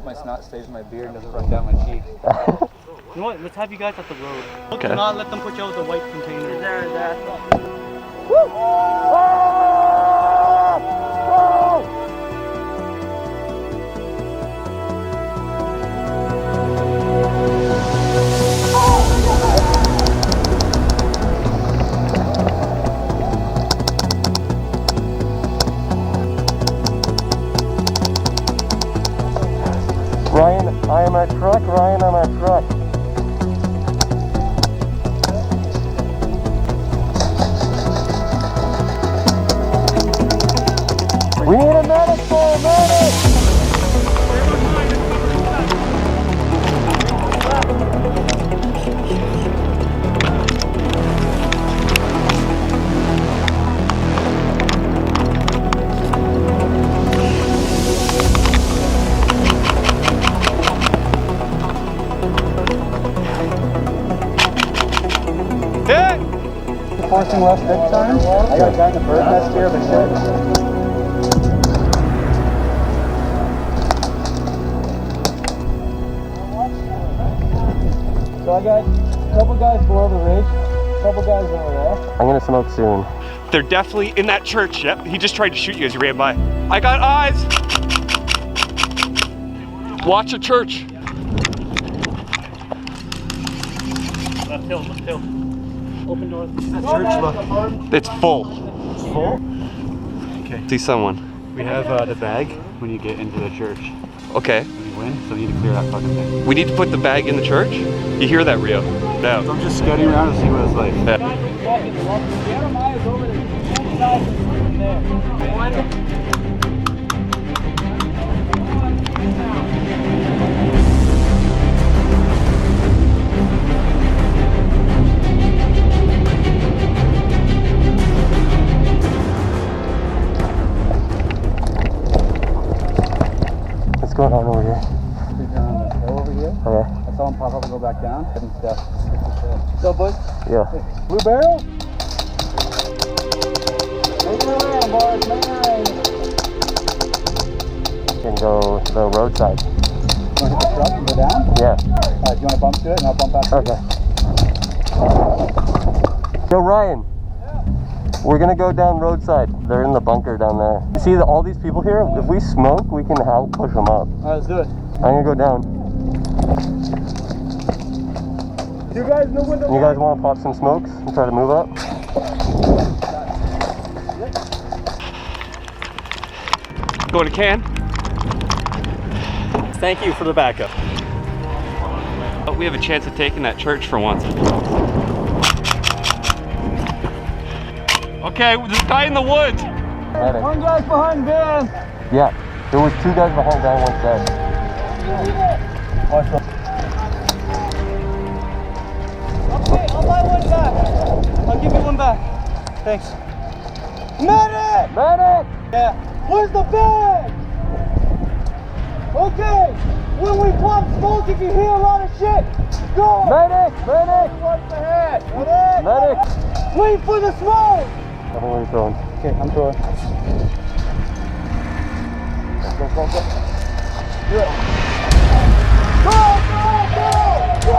hope my snot stays in my beard and doesn't run down my cheek. You know what? Let's have you guys at the road. Okay. Do not let them put you out with the white container. There. Woo! Ryan, I am our truck. Ryan, I'm our truck. We need a medic for a medic! Forcing left big time. I got a guy in the bird nest here, but shit. So I got a couple guys below the ridge, a couple guys over there. I'm gonna smoke soon. They're definitely in that church. Yep, he just tried to shoot you as you ran by. I got eyes. Watch a church. Left hill. Open door. It's full. Full? Okay. See someone. We have the bag when you get into the church. Okay. When you win, so you need to clear that fucking thing. We need to put the bag in the church? You hear that, Rio? No. So I'm just scouting around to see what it's like. What's going on over here? We're down on the hill over here. Okay. I saw him pop up and go back down. And stuff. What's up, boys? Yeah. Blue barrel? Make it around, boys. Make it rain. Can go to the roadside. You want to hit the truck and go down? Yeah. Alright, do you want to bump to it and I'll bump out to Okay. Yo, Ryan. We're gonna go down roadside. They're in the bunker down there. You see all these people here? If we smoke, we can help push them up. Alright, let's do it. I'm gonna go down. You guys know when the You guys want to pop some smokes and try to move up? Going to can. Thank you for the backup. Oh, we have a chance of taking that church for once. Okay, there's a guy in the woods. Medic. One guy's behind Van. Yeah. There was two guys behind that one dead. Okay, I'll buy one back. I'll give you one back. Thanks. Medic! Medic! Yeah. Where's the bag? Okay. When we pop smoke, if you hear a lot of shit, go. Medic! Medic! What's the head? Medic! Medic! Wait for the smoke. I don't know where you're throwing. Okay, I'm throwing. Go. Do it. Go!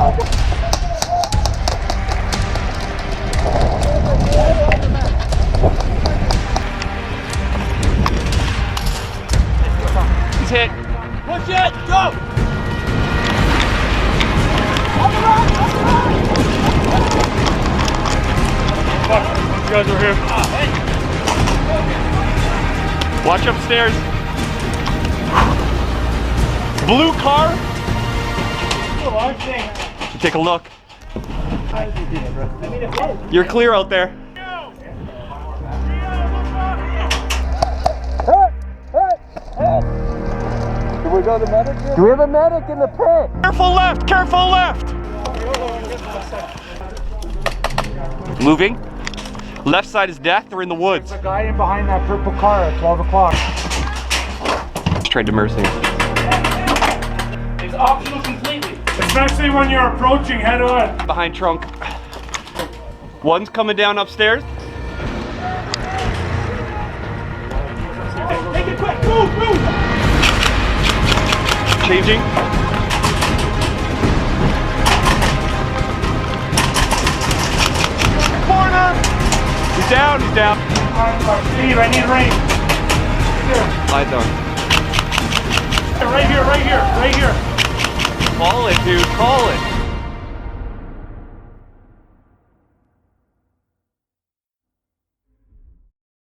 He's hit. Push it! Go! Fuck, you guys are here. Watch upstairs. Blue car. Take a look. You're clear out there. Do we go to medic here? Do we have a medic in the pit? Careful left, careful left. Moving. Left side is death, they're in the woods. There's a guy in behind that purple car at 12 o'clock. Trade to mercy. It's optional completely. Especially when you're approaching head on. Behind trunk. One's coming down upstairs. Make it quick, move! Changing. Corner! He's down, he's down. Steve, I need rain. Lights on. Right here, right here, right here. Call it, dude, call it.